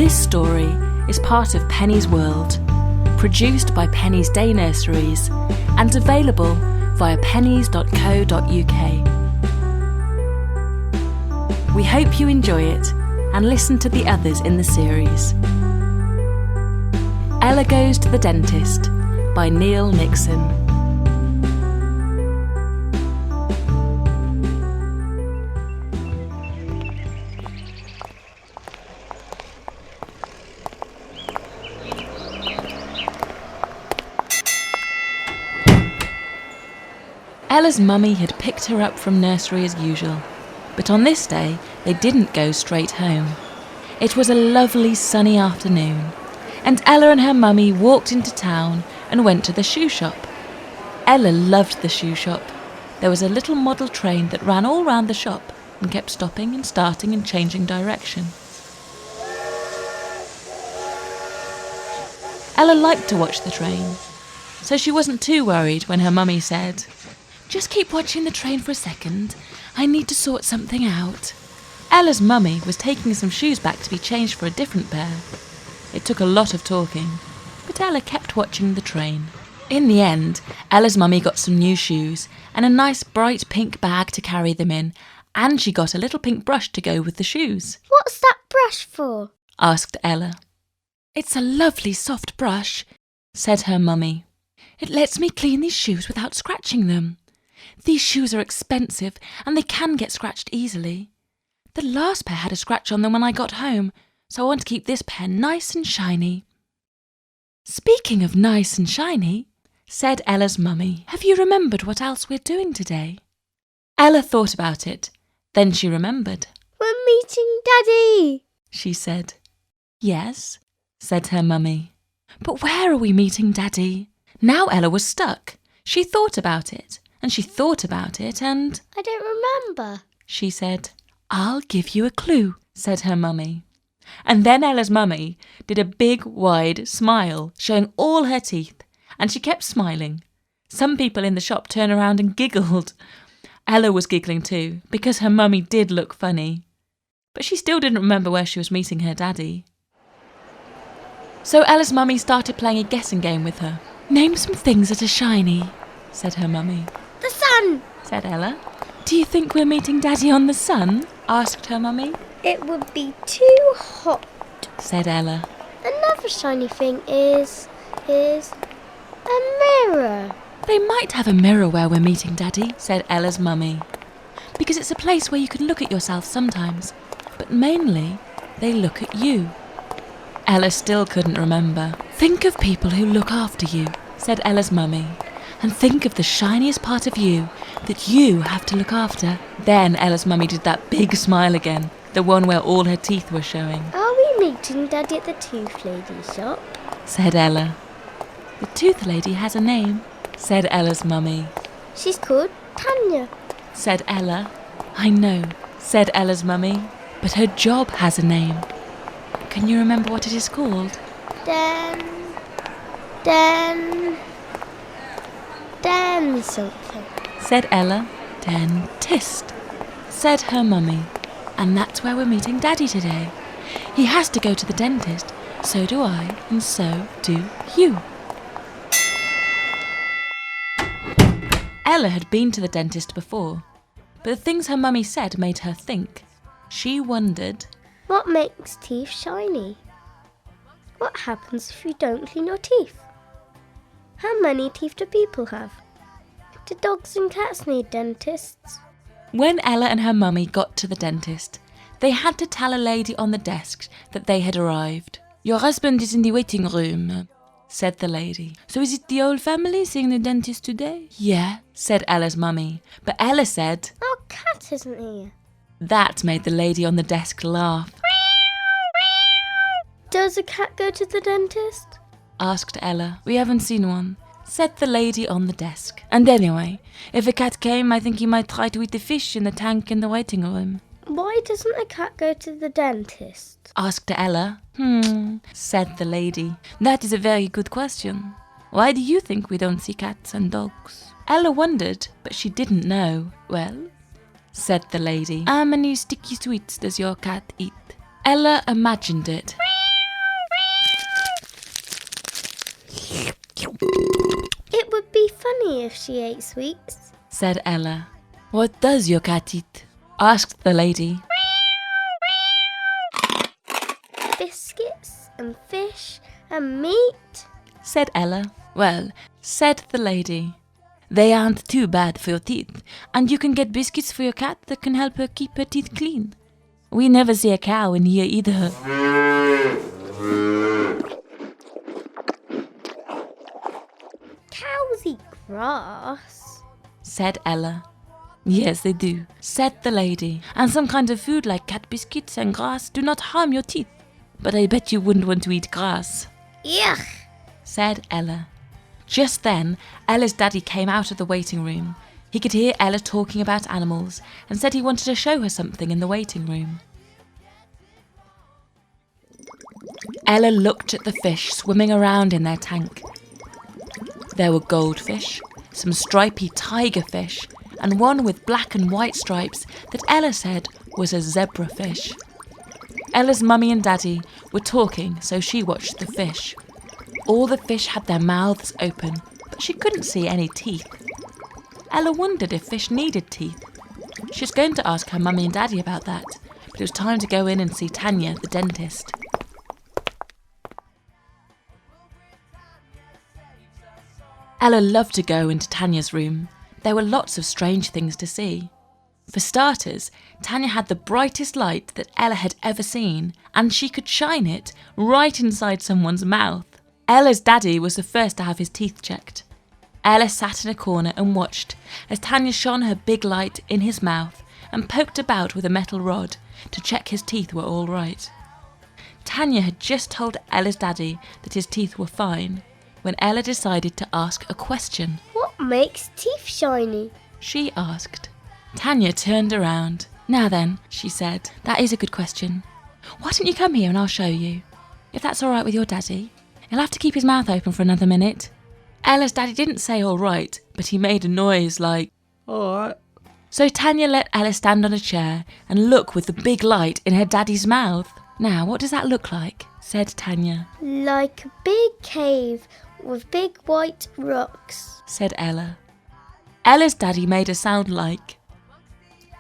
This story is part of Penny's World, produced by Penny's Day Nurseries and available via pennies.co.uk. We hope you enjoy it and listen to the others in the series. Ella Goes to the Dentist by Neil Nixon. Ella's mummy had picked her up from nursery as usual, but on this day they didn't go straight home. It was a lovely sunny afternoon, and Ella and her mummy walked into town and went to the shoe shop. Ella loved the shoe shop. There was a little model train that ran all round the shop and kept stopping and starting and changing direction. Ella liked to watch the train, so she wasn't too worried when her mummy said, "Just keep watching the train for a second. I need to sort something out." Ella's mummy was taking some shoes back to be changed for a different pair. It took a lot of talking, but Ella kept watching the train. In the end, Ella's mummy got some new shoes and a nice bright pink bag to carry them in, and she got a little pink brush to go with the shoes. "What's that brush for?" asked Ella. "It's a lovely soft brush," said her mummy. "It lets me clean these shoes without scratching them. These shoes are expensive and they can get scratched easily. The last pair had a scratch on them when I got home, so I want to keep this pair nice and shiny." "Speaking of nice and shiny," said Ella's mummy, "have you remembered what else we're doing today?" Ella thought about it. Then she remembered. "We're meeting Daddy," she said. "Yes," said her mummy. "But where are we meeting Daddy?" Now Ella was stuck. She thought about it, and she thought about it, and "I don't remember," she said. "I'll give you a clue," said her mummy. And then Ella's mummy did a big, wide smile, showing all her teeth, and she kept smiling. Some people in the shop turned around and giggled. Ella was giggling too, because her mummy did look funny. But she still didn't remember where she was meeting her daddy. So Ella's mummy started playing a guessing game with her. "Name some things that are shiny," said her mummy. "The sun," said Ella. "Do you think we're meeting Daddy on the sun?" asked her mummy. "It would be too hot," said Ella. "Another shiny thing is a mirror." "They might have a mirror where we're meeting Daddy," said Ella's mummy, "because it's a place where you can look at yourself sometimes, but mainly they look at you." Ella still couldn't remember. "Think of people who look after you," said Ella's mummy, "and think of the shiniest part of you that you have to look after." Then Ella's mummy did that big smile again, the one where all her teeth were showing. "Are we meeting Daddy at the tooth lady shop?" said Ella. "The tooth lady has a name," said Ella's mummy. "She's called Tanya," said Ella. "I know," said Ella's mummy, "but her job has a name. Can you remember what it is called?" Dan something," said Ella. "Dentist," said her mummy. "And that's where we're meeting Daddy today. He has to go to the dentist, so do I, and so do you." Ella had been to the dentist before, but the things her mummy said made her think. She wondered, "What makes teeth shiny? What happens if you don't clean your teeth? How many teeth do people have? Do dogs and cats need dentists?" When Ella and her mummy got to the dentist, they had to tell a lady on the desk that they had arrived. "Your husband is in the waiting room," said the lady. "So is it the whole family seeing the dentist today?" "Yeah," said Ella's mummy. But Ella said, "Our cat isn't here." That made the lady on the desk laugh. "Does a cat go to the dentist?" asked Ella. "We haven't seen one," said the lady on the desk. "And anyway, if a cat came, I think he might try to eat the fish in the tank in the waiting room." "Why doesn't a cat go to the dentist?" asked Ella. Said the lady. "That is a very good question. Why do you think we don't see cats and dogs?" Ella wondered, but she didn't know. "Well," said the lady, "how many sticky sweets does your cat eat?" Ella imagined it. funny if she ate sweets, said Ella. What does your cat eat? Asked the lady. Biscuits and fish and meat, said Ella. Well, said the lady, they aren't too bad for your teeth, and you can get biscuits for your cat that can help her keep her teeth clean. We never see a cow in here either. Cows eat grass, said Ella. Yes, they do, said the lady, and some kinds of food like cat biscuits and grass do not harm your teeth. But I bet you wouldn't want to eat grass, Yuck! said Ella. Just then, Ella's daddy came out of the waiting room. He could hear Ella talking about animals and said he wanted to show her something in the waiting room. Ella looked at the fish swimming around in their tank. There were goldfish, some stripy tiger fish, and one with black and white stripes that Ella said was a zebrafish. Ella's mummy and daddy were talking, so she watched the fish. All the fish had their mouths open, but she couldn't see any teeth. Ella wondered if fish needed teeth. She was going to ask her mummy and daddy about that, but it was time to go in and see Tanya, the dentist. Ella loved to go into Tanya's room. There were lots of strange things to see. For starters, Tanya had the brightest light that Ella had ever seen, and she could shine it right inside someone's mouth. Ella's daddy was the first to have his teeth checked. Ella sat in a corner and watched as Tanya shone her big light in his mouth and poked about with a metal rod to check his teeth were all right. Tanya had just told Ella's daddy that his teeth were fine when Ella decided to ask a question. What makes teeth shiny? She asked. Tanya turned around. Now then, she said, that is a good question. Why don't you come here and I'll show you? If that's all right with your daddy. He'll have to keep his mouth open for another minute. Ella's daddy didn't say all right, but he made a noise like, all right. So Tanya let Ella stand on a chair and look with the big light in her daddy's mouth. Now, what does that look like? Said Tanya. Like a big cave with big white rocks, said Ella. Ella's daddy made a sound like,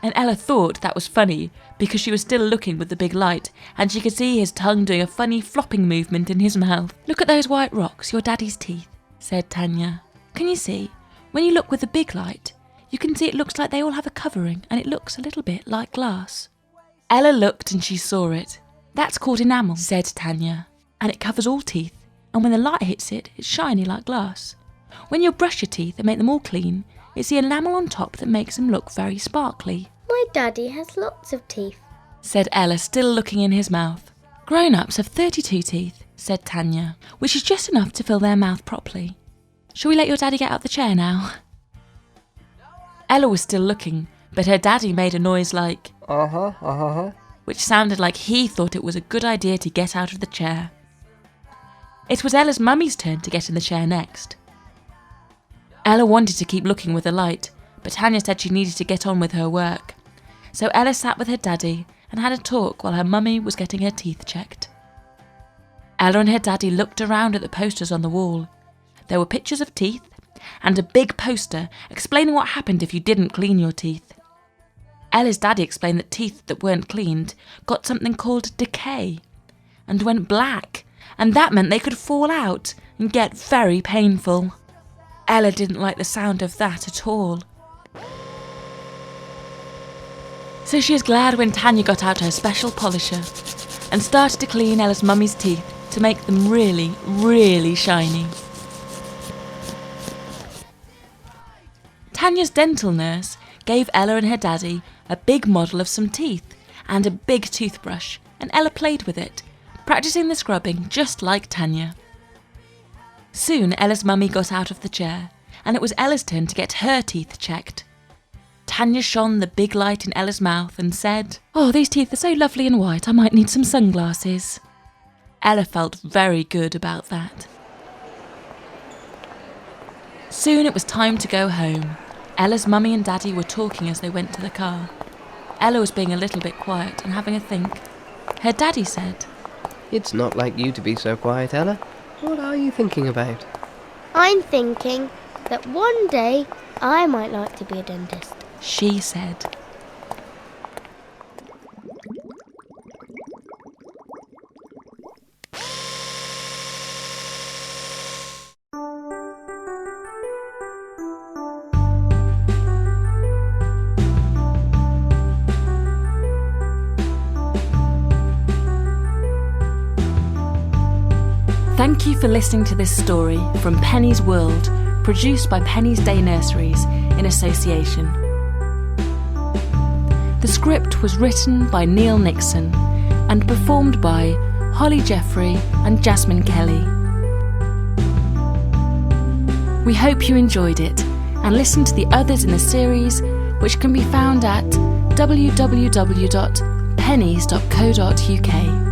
and Ella thought that was funny because she was still looking with the big light and she could see his tongue doing a funny flopping movement in his mouth. Look at those white rocks, your daddy's teeth, said Tanya. Can you see? When you look with the big light, you can see it looks like they all have a covering and it looks a little bit like glass. Ella looked and she saw it. That's called enamel, said Tanya, and it covers all teeth, and when the light hits it, it's shiny like glass. When you brush your teeth and make them all clean, it's the enamel on top that makes them look very sparkly. My daddy has lots of teeth, said Ella, still looking in his mouth. Grown-ups have 32 teeth, said Tanya, which is just enough to fill their mouth properly. Shall we let your daddy get out the chair now? Ella was still looking, but her daddy made a noise like, which sounded like he thought it was a good idea to get out of the chair. It was Ella's mummy's turn to get in the chair next. Ella wanted to keep looking with the light, but Tanya said she needed to get on with her work. So Ella sat with her daddy and had a talk while her mummy was getting her teeth checked. Ella and her daddy looked around at the posters on the wall. There were pictures of teeth and a big poster explaining what happened if you didn't clean your teeth. Ella's daddy explained that teeth that weren't cleaned got something called decay and went black, and that meant they could fall out and get very painful. Ella didn't like the sound of that at all. So she was glad when Tanya got out her special polisher and started to clean Ella's mummy's teeth to make them really, really shiny. Tanya's dental nurse gave Ella and her daddy a big model of some teeth and a big toothbrush, and Ella played with it, practicing the scrubbing just like Tanya. Soon Ella's mummy got out of the chair, and it was Ella's turn to get her teeth checked. Tanya shone the big light in Ella's mouth and said, "Oh, these teeth are so lovely and white, I might need some sunglasses." Ella felt very good about that. Soon it was time to go home. Ella's mummy and daddy were talking as they went to the car. Ella was being a little bit quiet and having a think. Her daddy said, "It's not like you to be so quiet, Ella. What are you thinking about?" I'm thinking, that one day I might like to be a dentist, she said. Thank you for listening to this story from Penny's World, produced by Penny's Day Nurseries in association. The script was written by Neil Nixon and performed by Holly Jeffrey and Jasmine Kelly. We hope you enjoyed it and listen to the others in the series, which can be found at www.pennies.co.uk.